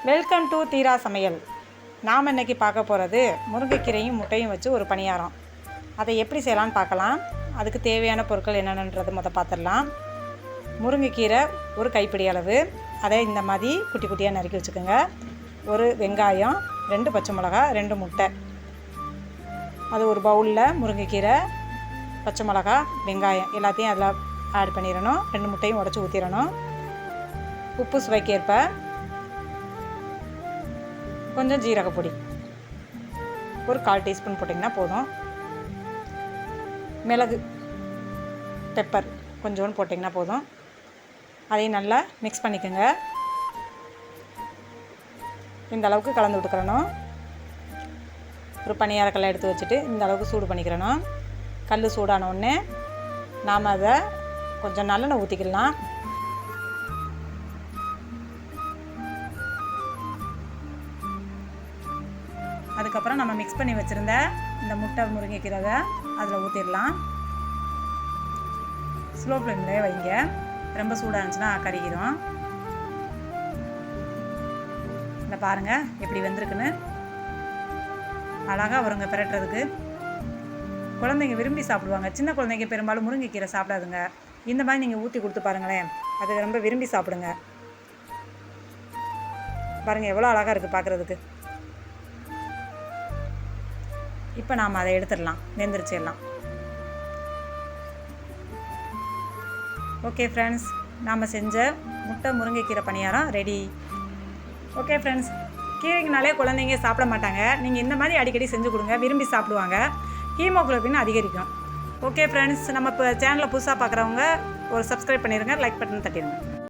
Welcome to தீரா சமையல். நாம் இன்றைக்கி பார்க்க போகிறது முருங்கைக்கீரையும் முட்டையும் வச்சு ஒரு பணியாரம். அதை எப்படி செய்யலான்னு பார்க்கலாம். அதுக்கு தேவையான பொருட்கள் என்னென்னன்றது பார்த்துடலாம். முருங்கைக்கீரை ஒரு கைப்பிடி அளவு, அதை இந்த மாதிரி குட்டி குட்டியாக நறுக்கி வச்சுக்கோங்க. ஒரு வெங்காயம், 2 பச்சை மிளகா, 2 முட்டை. அது ஒரு பவுலில் முருங்கைக்கீரை, பச்சை மிளகா, வெங்காயம் எல்லாத்தையும் அதில் ஆட் பண்ணிடணும். 2 முட்டையும் உடச்சி ஊற்றிடணும். உப்பு சுவைக்கேற்ப, கொஞ்சம் ஜீரகப்பொடி ஒரு 1/4 டீஸ்பூன் போட்டிங்கன்னா போதும். மிளகு பெப்பர் கொஞ்சோண்டு போட்டிங்கன்னா போதும். அதையும் நல்லா மிக்ஸ் பண்ணிக்கோங்க. இந்த அளவுக்கு கலந்து விட்டுக்கிறணும். ஒரு பணியாரக்கல்லை எடுத்து வச்சுட்டு இந்த அளவுக்கு சூடு பண்ணிக்கிறணும். கல் சூடான உடனே நாம் அதை கொஞ்சம் நல்லெண்ணெய் ஊற்றிக்கலாம். அதுக்கப்புறம் நம்ம மிக்ஸ் பண்ணி வச்சுருந்த இந்த முட்டை முருங்கைக்கீரை அதில் ஊற்றிடலாம். ஸ்லோ ஃப்ளேம்லேயே வைங்க, ரொம்ப சூடாக இருந்துச்சுன்னா கருகிரும். இந்த பாருங்கள் எப்படி வெந்திருக்குன்னு, அழகாக வருங்க பிரட்டுறதுக்கு. குழந்தைங்க விரும்பி சாப்பிடுவாங்க. சின்ன குழந்தைங்க பெரும்பாலும் முருங்கைக்கீரை சாப்பிடாதுங்க. இந்த மாதிரி நீங்கள் ஊற்றி கொடுத்து பாருங்களேன், அது ரொம்ப விரும்பி சாப்பிடுங்க. பாருங்கள் எவ்வளோ அழகாக இருக்குது பார்க்குறதுக்கு. இப்போ நாம் அதை எடுத்துடலாம், வெந்திரிச்சிடலாம். ஓகே ஃப்ரெண்ட்ஸ், நாம் செஞ்ச முட்டை முருங்கைக்கீரை பணியாரம் ரெடி. ஓகே ஃப்ரெண்ட்ஸ், கீரைங்கனாலே குழந்தைங்க சாப்பிட மாட்டாங்க. நீங்கள் இந்த மாதிரி அடிக்கடி செஞ்சு கொடுங்க, விரும்பி சாப்பிடுவாங்க. ஹீமோகுளோபின் அதிகரிக்கும். ஓகே ஃப்ரெண்ட்ஸ், நம்ம இப்போ சேனலை புதுசாக பார்க்குறவங்க ஒரு சப்ஸ்கிரைப் பண்ணிடுங்க, லைக் பட்டன் தட்டிடுங்க.